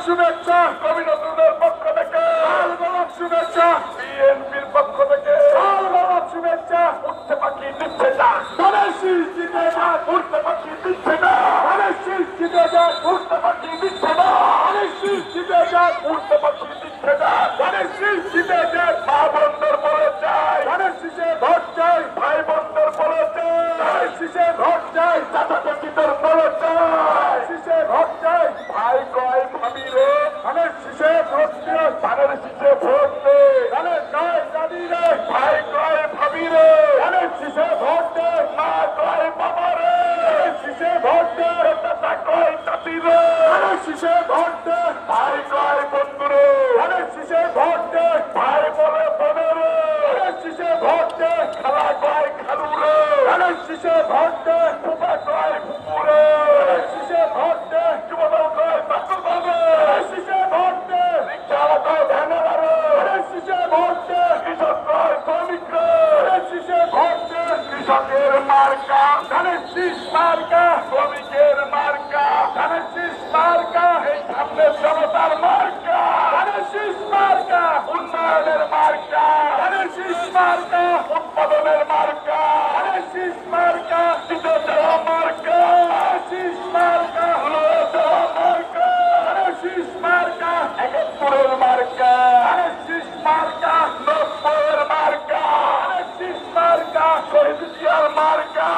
শুভেচ্ছা কবিনতুদের পক্ষ থেকে, লাল গোলাপ শুভেচ্ছা বিএনপির পক্ষ থেকে লাল গোলাপ শুভেচ্ছা উঠতে পাখি দিচ্ছে না, ধানের শীষ জিতে যাক উঠতে পাখি দিচ্ছে না, ধানের শীষ জিতে যাক উঠতে পাখি দিচ্ছে না, ধানের শীষ জিতে যাক উঠতে পাখি দিচ্ছে না। ধানের শীষ জিতে যাক মা বন্ধুর বলে চাই, ধানের শীষে ভোট চাই ভাই বন্ধুর বলে চাই, ধানের শীষে ভোট চাই চাচা চাচিদের বলে চাই। শীষে ভোট চাই ভাই কয় ভাবি রে, ধানের শীষে ভোট দিও ধানের শীষে ভোট দে। ধানের নয় দাবি রে ভাই কয় ভাবি রে, ধানের শীষে ভোট দে মা কয় বাবা রে, ধানের শীষে ভোট দে চাচা কয় চাচি রে, ধানের শীষে ভোট দে ভাই কয় বন্ধু রে, ধানের শীষে ভোট দে ভাই বলে বোনে রে, ধানের শীষে ভোট দে খালা কয় খালু রে, ধানের শীষে ভোট দে ফুপা কয় ফুপু রে, ধানের শীষে ভোট দে যুবদল কয় চাকর বাবে, ধানের শীষে ভোট দে রিক্সাওয়ালা কয় ভ্যানেলা রে, ধানের শীষে ভোট দে কৃষক কয় শ্রমিক রে, ধানের শীষে ভোট দে কৃষকের মার্কা, ধানের শীষ মার্কা শ্রমিকের মার্কা, ধানের শীষ মার্কা এই সামনের জনতার মার্কা, ধানের শীষ মার্কা উন্নয়নের মার্কা, ধানের শীষ মার্কা উৎপাদনের মার্কা, ধানের শীষ মার্কা জিতে যাওয়া মার্কা, ধানের শীষ মার্কা লয়ে যাওয়া মার্কা, ধানের শীষ মার্কা ৭১-এর মার্কা, ধানের শীষ মার্কা ৯০-এর মার্কা, ধানের শীষ মার্কা শহীদ জিয়ার মার্কা,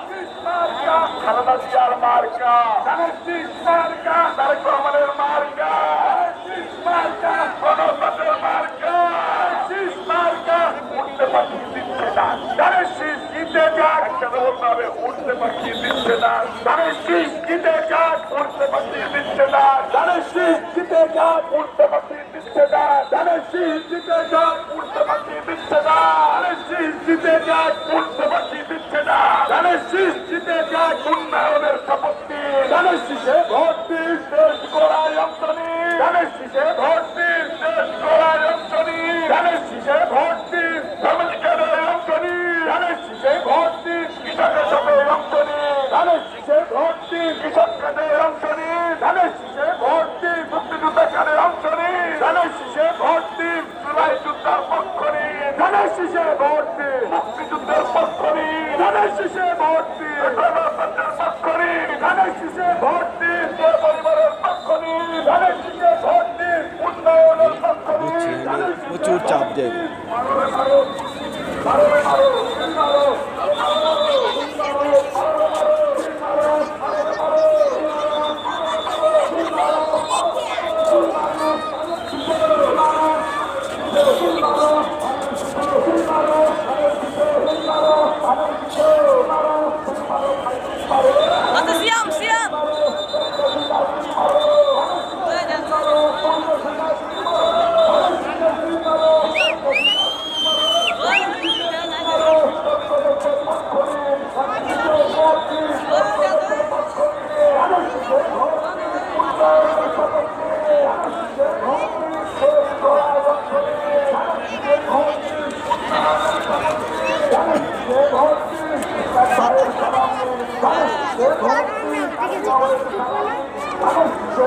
শীষ মার্কা খালেদা জিয়ার মার্কা, ধানের শীষ মার্কা তারেক রহমানের মার্কা, ধানের শীষ মার্কা গণতন্ত্রের মার্কা, শীষ মার্কা উঠতে পাখি দিচ্ছে না, ধানের শীষ জিতে যাক একটা ভাবে উঠতে পাখি দিচ্ছে না, ধানের শীষ জিতে যাক উঠতে পাখি দিচ্ছে না, ধানের শীষ জিতে যাক উঠতে পাখি দিচ্ছে না, ধানের শীষ জিতে যাক উঠতে পাখি দিচ্ছে না, ধানের শীষ জিতে যাক উঠতে পাখি দিচ্ছে না, ধানের শীষ জিতে যাক উন্নয়নের শপথ নিন, ধানের শীষে ভোট দিন দেশ গড়ায় অংশ নিন, ধানের শীষে ভোট দিন দেশ গড়ায় অংশ নিন, ধানের শীষে ভোট দিন শ্রমিকের অংশ নিন, ধানের শীষে ভোট দিন কৃষকের সাথে অংশ নিন, ধানের শীষে ভোট দিন কৃষকদের অংশ নিন, ধানের শীষে ভোট দিন মুক্তিযোদ্ধাকারে অংশ নিন, ধানের শীষে ভোট দিন জুলাই যুদ্ধের পক্ষ নিন, ধানের শীষে ভোট দিন মুক্তিযুদ্ধের পক্ষ নিন, ধানের শীষে ভোট দিন গণতন্ত্রের পক্ষ নিন, ধানের শীষে ভোট দিন পরিবারের পক্ষ নিন, ধানের শীষে ভোট দিন উন্নয়নের পক্ষ নিন, প্রচুর চাপ দেয়। Hadi siap, siap. ধানের শীষে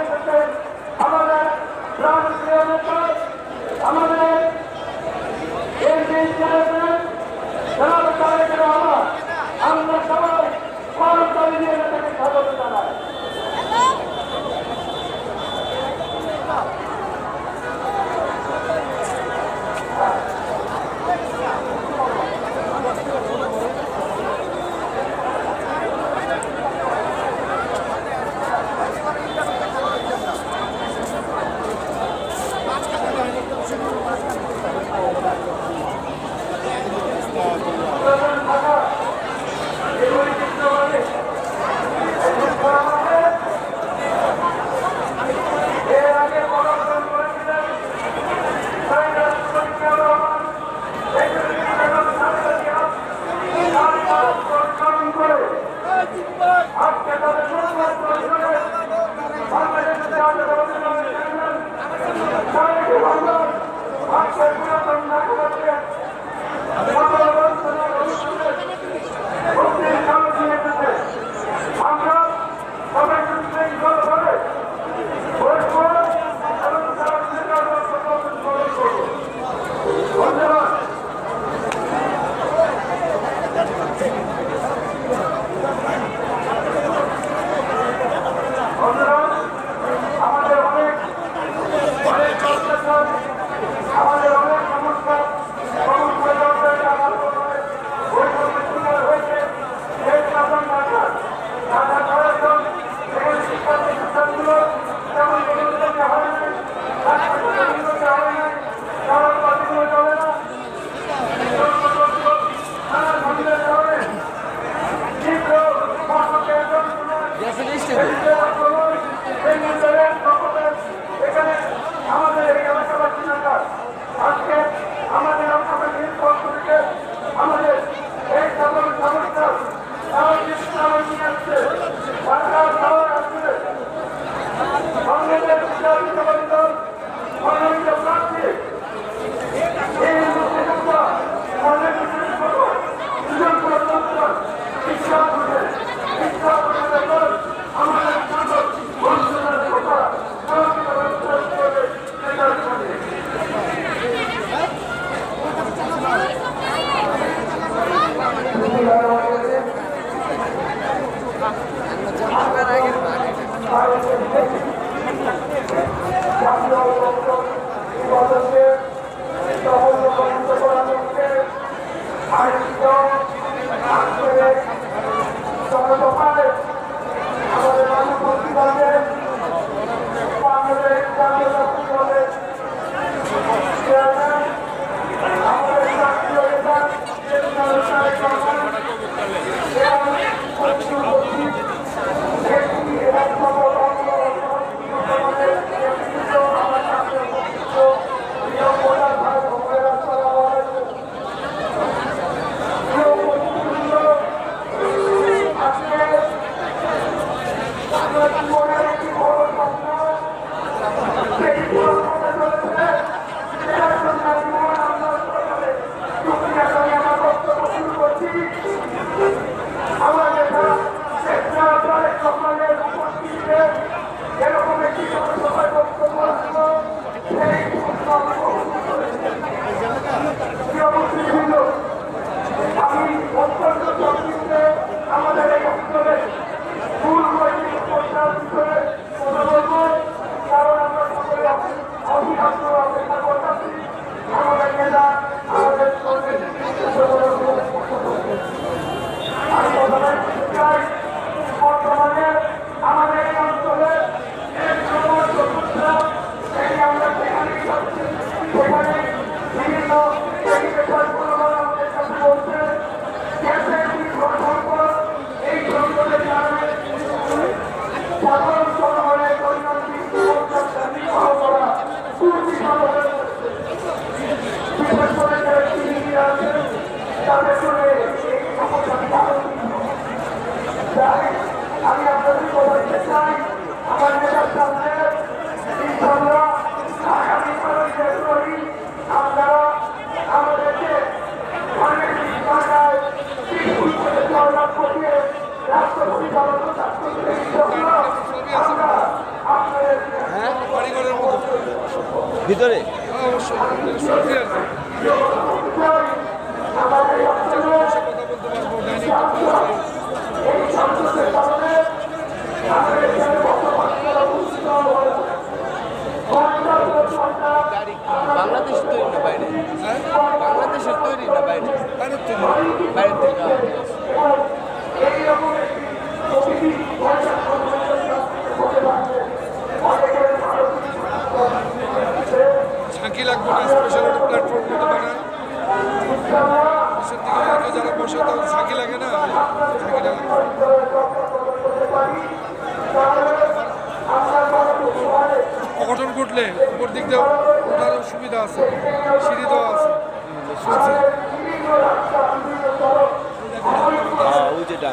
এসেছেন আমাদের প্রাণপ্রিয় নেতা, আমাদের এমপি চেয়ারম্যান জনাব তারেক রহমান। আমরা সবাই করতালি দিয়ে নেতাকে স্বাগত জানাই। হ্যাঁ বাড়িঘরের মতো ভিতরে অবশ্যই সত্যি আর কি বসে কথা বলতে পারবো ডাইনিং বাংলাদেশের তৈরি না বাইরে বাংলাদেশের তৈরি না বাইরে বাইরের থেকে বাইরের থেকে ঝাঁকি লাগবে না স্পেশাল একটা প্ল্যাটফর্ম মতো বানায় পাশের দিকে রেখে যারা বসে তখন ঝাঁকি লাগে না ঝাঁকিটা লাগে অঘটন ঘটলে উপর দিক দিয়ে ওঠার সুবিধা আছে সিঁড়ি দেওয়া আছে শুনছি ওই যেটা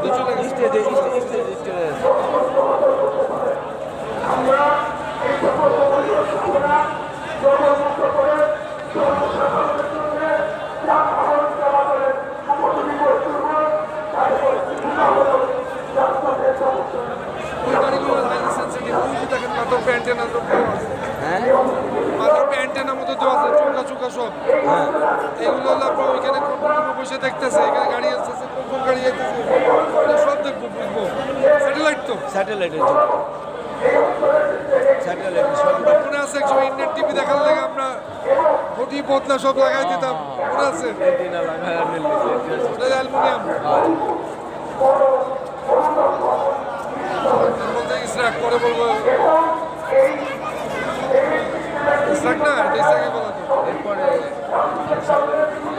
চলে গেছে স্টেজে স্টেজে ওই গাড়িগুলো হাইলি সেন্সিটিভ ওই যে দেখেন মাথার প্যান্টেনার দেওয়া আছে হ্যাঁ মাথার প্যান্টেনার মতো দেওয়া আছে চুকা চুকা সব হ্যাঁ এগুলো হলো আপনার ওইখানে কন্ট্রোল বসে দেখতেছে এখানে গাড়ি আসতেছে কোন গাড়ি আসতেছে ওটা সব দেখবো বুঝবো স্যাটেলাইট তো স্যাটেলাইটের জন্য স্যাটেলাইট সব আমরা মনে আছে একসময় ইন্ডিয়ান টিভি দেখার লাগে আমরা ঘটি বদলা সব লাগাই দিতাম মনে আছে এন্টিনা লাগায় আর ওটা অ্যালুমিনিয়াম বলতে ইসরাক পরে বলবো ইসরাক না এটা ইসরাকে বলা তো এরপরে গাড়ির সামনে গেছি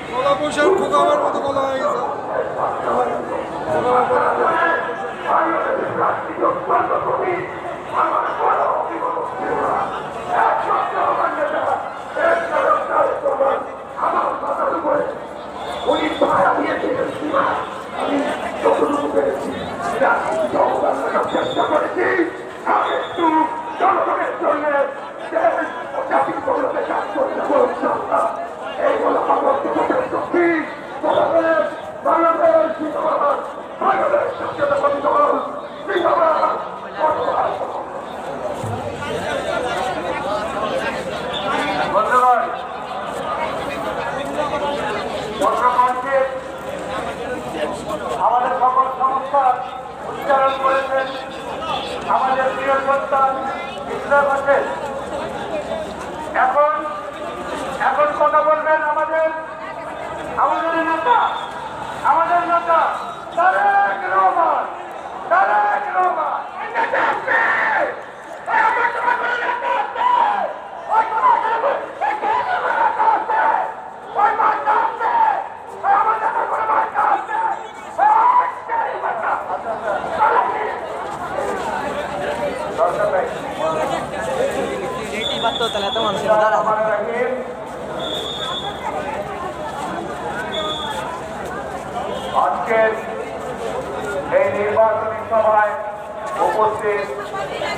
গলা বসার খোকাবার মতো গলা হয়ে গেছে উনি ভাড়া দিয়েছিলেন আমি যতটুকু পেরেছি চেষ্টা করেছি আমি একটু জনগণের জন্য জাতির গৌরবে কাজ করতে এই বলে আমার শক্তি বাংলাদেশ বাংলাদেশ সচেতন দল কথা বলবেন আমাদের নেতা তারেক রহমান। তারেক রহমান এই নেতা আছে, এই আমার সমাজের নেতা আছে, ওই সমাজের এই কেন্দ্রের নেতা আছে, ওই মার্কা আছে, ওই আমার নেতার কোনো মার্কা আছে, ওই সেই মার্কা। দরকার নাই। এইটি বাদ তো তাহলে এত মানুষের দাঁড়া আজকের এই নির্বাচনী সভায় উপস্থিত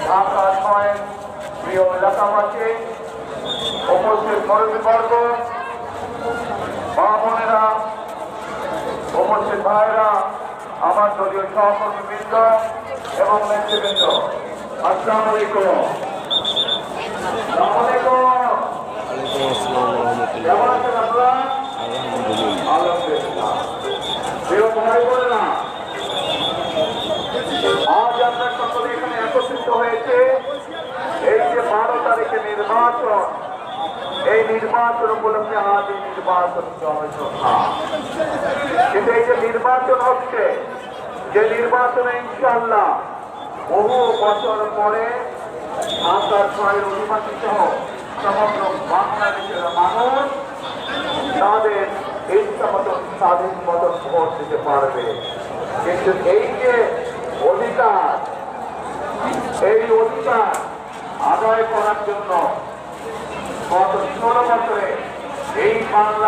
ঢাকা ৬ প্রিয় এলাকাবাসী, উপস্থিত মুরব্বীবর্গ, মা বোনেরা, উপস্থিত ভাইরা, আমার দলীয় সহকর্মীবৃন্দ এবং নেতৃবৃন্দ, আসসালামু আলাইকুম। আসসালামু আলাইকুম। কেমন আছেন আপনারা? আলহামদুলিল্লাহ। প্রিয় ভাই বোনেরা, আজ আমরা সকলে এখানে একত্রিত হয়েছে এই যে 12 তারিখে নির্বাচন, এই নির্বাচন উপলক্ষে আজ এই নির্বাচন জনসভা। কিন্তু এই যে নির্বাচন হচ্ছে, যে নির্বাচনে ইনশাআল্লাহ বহু বছর পরে ঢাকার ৬ অধিবাসী সহ সমগ্র বাংলাদেশের মানুষ তাদের ইচ্ছা মতন স্বাধীন মতন ভোট দিতে পারবে। কিন্তু এই যে অধিকার, এই অধিকার আদায় করার জন্য গত 16 বছরে এই বাংলা